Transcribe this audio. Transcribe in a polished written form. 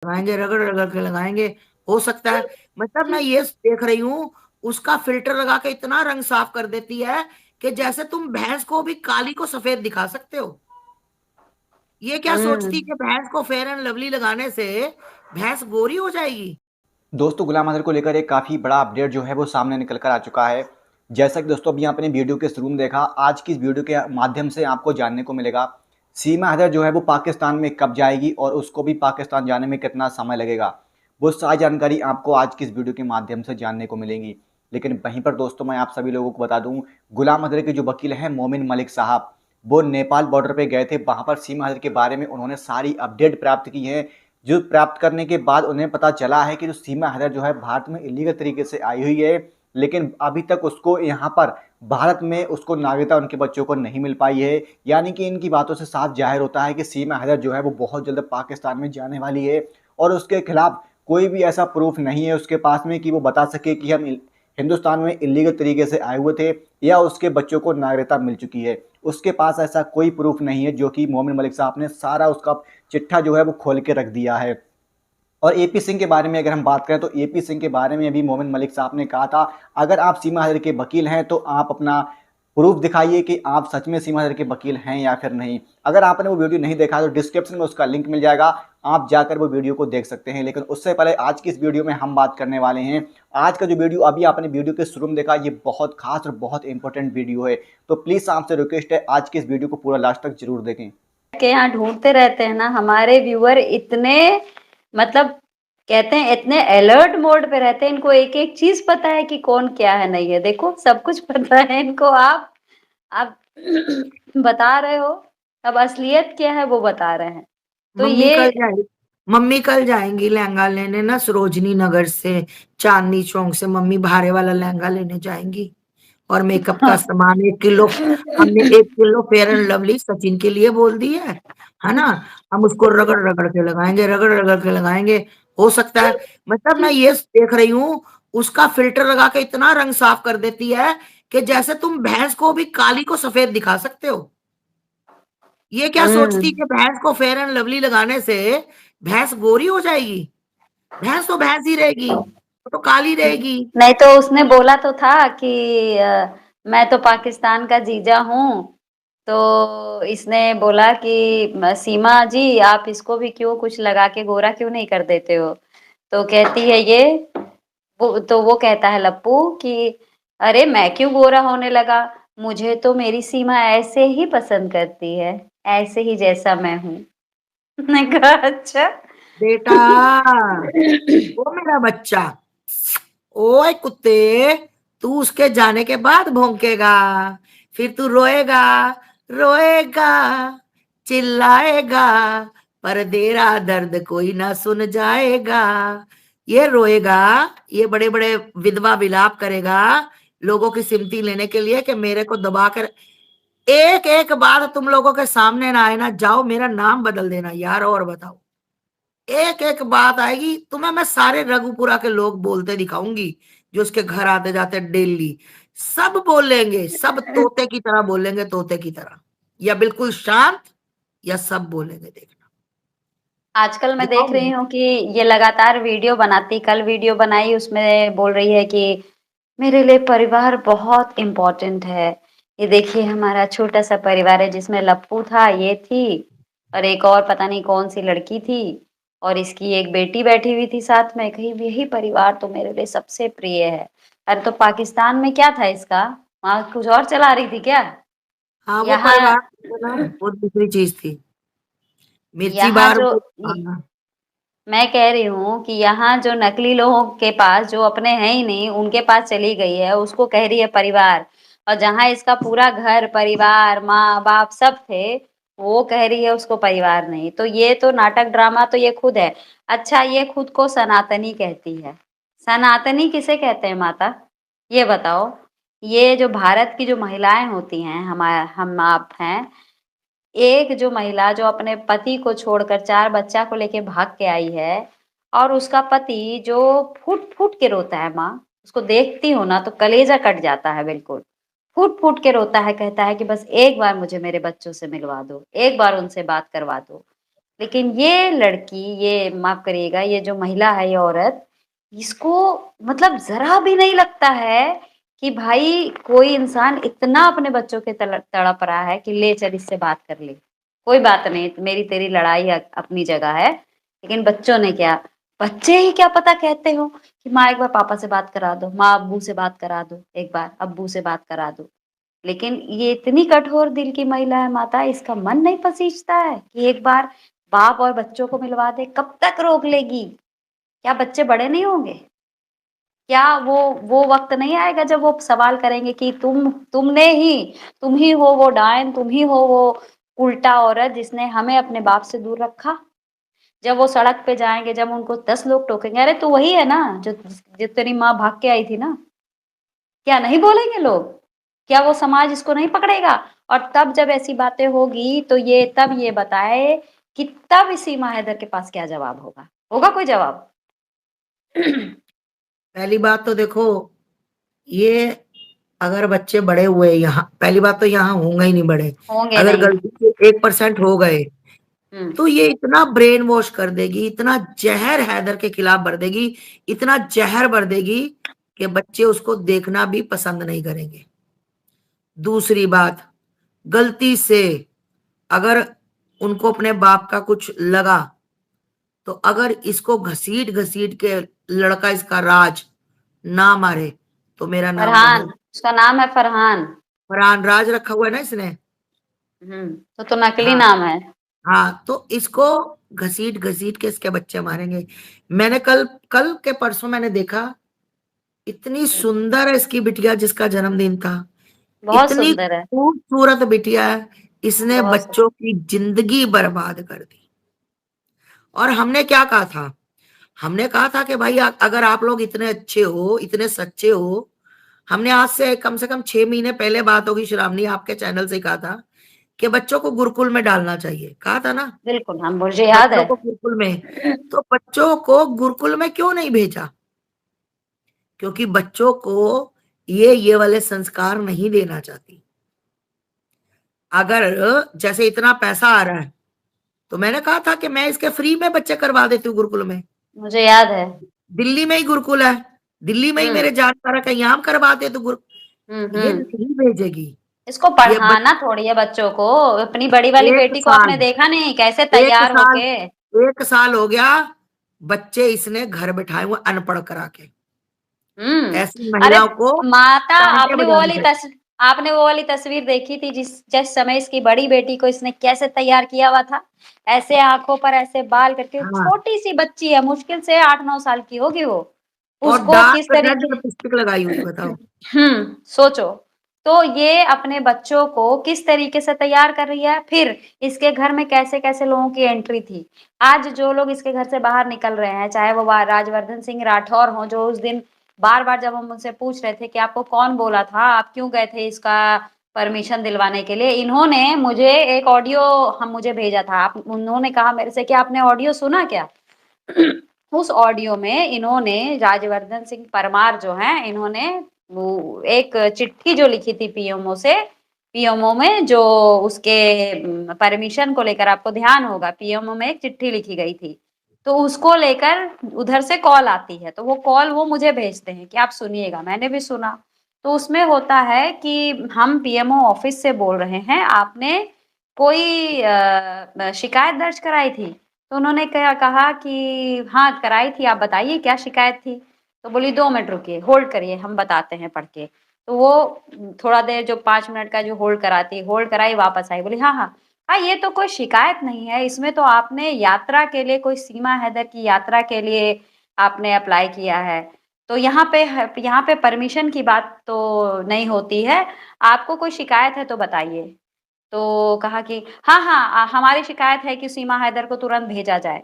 लगाएंगे, रगड़ रगड़ के लगाएंगे। हो सकता है, मतलब मैं ये देख रही हूँ, उसका फिल्टर लगा के इतना रंग साफ कर देती है कि जैसे तुम भैंस को भी काली को सफेद दिखा सकते हो। ये क्या सोचती हम्म। कि भैंस को फेयर एंड लवली लगाने से भैंस गोरी हो जाएगी। दोस्तों गुलाम अजहर को लेकर एक काफ़ी बड़ा अपडेट जो है वो सामने निकल कर आ चुका है। जैसा कि दोस्तों अभी आपने वीडियो के शुरू में देखा, आज की इस वीडियो के माध्यम से आपको जानने को मिलेगा सीमा हैदर जो है वो पाकिस्तान में कब जाएगी और उसको भी पाकिस्तान जाने में कितना समय लगेगा। वो सारी जानकारी आपको आज की इस वीडियो के माध्यम से जानने को मिलेगी। लेकिन वहीं पर दोस्तों मैं आप सभी लोगों को बता दूं, गुलाम अजहर के जो वकील हैं मोमिन मलिक साहब, वो नेपाल बॉर्डर पे गए थे। वहां पर सीमा हैदर के बारे में उन्होंने सारी अपडेट प्राप्त की है। जो प्राप्त करने के बाद उन्हें पता चला है कि जो सीमा हैदर जो है भारत में इलीगल तरीके से आई हुई है, लेकिन अभी तक उसको यहाँ पर भारत में उसको नागरिकता उनके बच्चों को नहीं मिल पाई है। यानी कि इनकी बातों से साफ जाहिर होता है कि सीमा हैदर जो है वो बहुत जल्द पाकिस्तान में जाने वाली है और उसके खिलाफ कोई भी ऐसा प्रूफ नहीं है उसके पास में कि वो बता सके कि हम हिंदुस्तान में इलीगल तरीके से आए हुए थे या उसके बच्चों को नागरिकता मिल चुकी है। उसके पास ऐसा कोई प्रूफ नहीं है, जो कि मोमिन मलिक साहब ने सारा उसका चिट्ठा जो है वो खोल के रख दिया है। और एपी सिंह के बारे में अगर हम बात करें तो एपी सिंह के बारे में भी मोमिन मलिक साहब ने कहा था, अगर आप सीमा हैदर के वकील हैं तो आप अपना प्रूफ दिखाइए कि आप सच में सीमा हैदर के वकील हैं या फिर नहीं। अगर आपने वो वीडियो नहीं देखा तो डिस्क्रिप्शन में उसका लिंक मिल जाएगा, आप जाकर वो वीडियो को देख सकते हैं। लेकिन उससे पहले आज की इस वीडियो में हम बात करने वाले हैं, आज का जो वीडियो अभी आपने वीडियो के शुरू में देखा, ये बहुत खास और बहुत इंपॉर्टेंट वीडियो है। तो प्लीज आपसे रिक्वेस्ट है आज की इस वीडियो को पूरा लास्ट तक जरूर देखें। के यहाँ ढूंढते रहते हैं ना हमारे व्यूअर, इतने मतलब कहते हैं इतने अलर्ट मोड पे रहते हैं, इनको एक एक चीज पता है कि कौन क्या है नहीं है। देखो सब कुछ पता है इनको। आप बता रहे हो, अब असलियत क्या है वो बता रहे हैं। तो मम्मी ये कल जाएगी, मम्मी कल जाएंगी लहंगा लेने ना सरोजनी नगर से, चांदनी चौक से मम्मी भारे वाला लहंगा लेने जाएंगी। और मेकअप का सामान 1 किलो, हमने 1 kilo fair and lovely Sachin के लिए बोल दी है ना। हम उसको रगड़ रगड़ के लगाएंगे, रगड़ रगड़ के लगाएंगे। हो सकता है, मतलब मैं ये देख रही हूँ, उसका फिल्टर लगा के इतना रंग साफ कर देती है कि जैसे तुम भैंस को भी काली को सफेद दिखा सकते हो। ये क्या सोचती हम्म। कि भैंस को फेयर एंड लवली लगाने से भैंस गोरी हो जाएगी। भैंस तो भैंस ही रहेगी, वो तो काली रहेगी। नहीं तो उसने बोला तो था कि मैं तो पाकिस्तान का जीजा हूँ। तो इसने बोला कि सीमा जी आप इसको भी क्यों कुछ लगा के गोरा क्यों नहीं कर देते हो। तो कहती है ये, तो वो कहता है लप्पू कि अरे मैं क्यों गोरा होने लगा, मुझे तो मेरी सीमा ऐसे ही पसंद करती है, ऐसे ही जैसा मैं हूँ। मैंने कहा अच्छा। बेटा, वो मेरा बच्चा, ओए कुत्ते, तू उसके जाने के बाद भौंकेगा, फिर तू रोएगा, रोएगा, चिल्लाएगा, पर तेरा दर्द कोई ना सुन जाएगा। ये रोएगा, ये बड़े बड़े विधवा विलाप करेगा लोगों की सिम्पति लेने के लिए कि मेरे को दबा कर। एक एक बात तुम लोगों के सामने ना आए ना, जाओ मेरा नाम बदल देना यार। और बताओ, एक एक बात आएगी तुम्हें, मैं सारे रघुपुरा के लोग बोलते दिखाऊंगी, जो उसके घर आते जाते डेली। सब बोलेंगे, सब तोते की तरह बोलेंगे, तोते की तरह, या बिल्कुल शांत, या सब बोलेंगे। देखना, आजकल मैं देख रही दिखाऊंगी। हूँ कि ये लगातार वीडियो बनाती, कल वीडियो बनाई उसमें बोल रही है कि मेरे लिए परिवार बहुत इम्पोर्टेंट है। ये देखिए हमारा छोटा सा परिवार है जिसमें लप्पू था, ये थी, और एक और पता नहीं कौन सी लड़की थी, और इसकी एक बेटी बैठी हुई थी साथ में। कहीं यही परिवार तो मेरे लिए सबसे प्रिय है। अरे तो पाकिस्तान में क्या था इसका, वहां कुछ और चला रही थी क्या? हाँ, वो यहाँ परिवार ना, वो दूसरी चीज थी। मिर्ची यहाँ बार जो वो, हाँ। मैं कह रही हूँ कि यहाँ जो नकली लोगों के पास जो अपने हैं ही नहीं उनके पास चली गई है, उसको कह रही है परिवार। और जहाँ इसका पूरा घर परिवार माँ बाप सब थे, वो कह रही है उसको परिवार नहीं। तो ये तो नाटक ड्रामा तो ये खुद है। अच्छा ये खुद को सनातनी कहती है। सनातनी किसे कहते हैं माता, ये बताओ। ये जो भारत की जो महिलाएं होती हैं, हम आप हैं, एक जो महिला जो अपने पति को छोड़कर 4 बच्चा को लेके भाग के आई है, और उसका पति जो फूट फूट के रोता है माँ, उसको देखती हो ना तो कलेजा कट जाता है बिल्कुल। फूट फूट के रोता है, कहता है कि बस एक बार मुझे मेरे बच्चों से मिलवा दो, एक बार उनसे बात करवा दो। लेकिन ये लड़की, ये माफ करिएगा, ये जो महिला है, ये औरत, इसको मतलब जरा भी नहीं लगता है कि भाई कोई इंसान इतना अपने बच्चों के तड़प रहा है कि ले चल इससे बात कर ले, कोई बात नहीं, मेरी तेरी लड़ाई अपनी जगह है, लेकिन बच्चों ने क्या, बच्चे ही क्या पता कहते हो कि माँ एक बार पापा से बात करा दो, माँ अब्बू से बात करा दो, एक बार अब्बू से बात करा दो। लेकिन ये इतनी कठोर दिल की महिला है माता, इसका मन नहीं पसीजता है कि एक बार बाप और बच्चों को मिलवा दे? कब तक रोक लेगी? क्या बच्चे बड़े नहीं होंगे? क्या वो वक्त नहीं आएगा जब वो सवाल करेंगे कि तुम ही हो वो डायन, तुम ही हो वो उल्टा औरत जिसने हमें अपने बाप से दूर रखा? जब वो सड़क पे जाएंगे, जब उनको 10 लोग टोकेंगे, अरे तू वही है ना जो तेरी माँ भाग के आई थी ना, क्या नहीं बोलेंगे लोग? क्या वो समाज इसको नहीं पकड़ेगा? और तब जब ऐसी बातें होगी तो ये बताए कि तब सीमा हैदर के पास क्या जवाब होगा? होगा कोई जवाब? पहली बात तो देखो, ये अगर बच्चे बड़े हुए यहाँ, पहली बात तो यहाँ होंगे ही नहीं बड़े। होंगे अगर नहीं। गलती से 1% हो गए तो ये इतना ब्रेन वॉश कर देगी, इतना जहर हैदर के खिलाफ भर देगी, इतना जहर भर देगी कि बच्चे उसको देखना भी पसंद नहीं करेंगे। दूसरी बात, गलती से अगर उनको अपने बाप का कुछ लगा तो अगर इसको घसीट घसीट के लड़का इसका राज ना मारे तो मेरा नाम फरहान, बनेगा। उसका नाम है फरहान। फरहान राज रखा हुआ है ना इसने। तो नकली हाँ नाम है। हाँ, तो इसको घसीट घसीट के इसके बच्चे मारेंगे। मैंने कल कल के परसों मैंने देखा, इतनी सुंदर है इसकी बिटिया जिसका जन्मदिन था, बहुत इतनी सुंदर है। खूबसूरत बिटिया है, इसने बहुत सुंदर। बच्चों की जिंदगी बर्बाद कर दी। और हमने क्या कहा था? हमने कहा था कि भाई अगर आप लोग इतने अच्छे हो, इतने सच्चे हो, हमने आज से कम 6 महीने पहले बात होगी श्रावणी, आपके चैनल से कहा था कि बच्चों को गुरुकुल में डालना चाहिए, कहा था ना? बिल्कुल, हम मुझे याद बच्चों है। को गुरुकुल में, तो बच्चों को गुरुकुल में क्यों नहीं भेजा? क्योंकि बच्चों को ये वाले संस्कार नहीं देना चाहती। अगर जैसे इतना पैसा आ रहा है तो मैंने कहा था कि मैं इसके फ्री में बच्चे करवा देती हूँ गुरुकुल में। मुझे याद है। दिल्ली में ही गुरुकुल है, दिल्ली में ही हम्म मेरे जानकार का, यहाँ करवा दे तो ये हम्म। नहीं भेजेगी। इसको ये पढ़ाना थोड़ी है बच्चों को। अपनी बड़ी वाली एक बेटी को साल आपने देखा नहीं कैसे एक तैयार साल होके? 1 साल हो गया, बच्चे इसने घर बैठाए हुए अनपढ़ करा के, ऐसी अरे महिलाओं को माता, टांटे बजाने के। आपने वो वाली तस्वीर देखी थी जिस समय इसकी बड़ी बेटी को इसने कैसे तैयार किया हुआ था? ऐसे आंखों पर ऐसे बाल करके, हाँ, छोटी सी बच्ची है, मुश्किल से 8-9 साल की होगी वो। और उसको किस डार्क रेड तरीके, लिपस्टिक लगाई हुई, बताओ। सोचो। तो ये अपने बच्चों को किस तरीके से तैयार कर रही है। फिर इसके घर में कैसे कैसे लोगों की एंट्री थी। आज जो लोग इसके घर से बाहर निकल रहे हैं, चाहे वो राजवर्धन सिंह राठौर हो, जो उस दिन बार बार जब हम उनसे पूछ रहे थे कि आपको कौन बोला था, आप क्यों गए थे इसका परमिशन दिलवाने के लिए, इन्होंने मुझे एक ऑडियो हम मुझे भेजा था। आप उन्होंने कहा मेरे से कि आपने ऑडियो सुना क्या? उस ऑडियो में इन्होंने, राजवर्धन सिंह परमार जो हैं, इन्होंने वो एक चिट्ठी जो लिखी थी पीएमओ से, पीएमओ में जो उसके परमिशन को लेकर, आपको ध्यान होगा पीएमओ में एक चिट्ठी लिखी गई थी, तो उसको लेकर उधर से कॉल आती है, तो वो कॉल वो मुझे भेजते हैं कि आप सुनिएगा। मैंने भी सुना। तो उसमें होता है कि हम पीएमओ ऑफिस से बोल रहे हैं, आपने कोई शिकायत दर्ज कराई थी? तो उन्होंने क्या कहा कि हाँ कराई थी, आप बताइए क्या शिकायत थी? तो बोली 2 मिनट रुकिए, होल्ड करिए, हम बताते हैं पढ़ के। तो वो थोड़ा देर जो 5 मिनट का जो होल्ड कराती, होल्ड कराई, वापस आई, बोली हाँ हाँ हाँ, ये तो कोई शिकायत नहीं है, इसमें तो आपने यात्रा के लिए, कोई सीमा हैदर की यात्रा के लिए आपने अप्लाई किया है, तो यहाँ पे परमिशन की बात तो नहीं होती है, आपको कोई शिकायत है तो बताइए। तो कहा कि हाँ हाँ, हमारी शिकायत है कि सीमा हैदर को तुरंत भेजा जाए।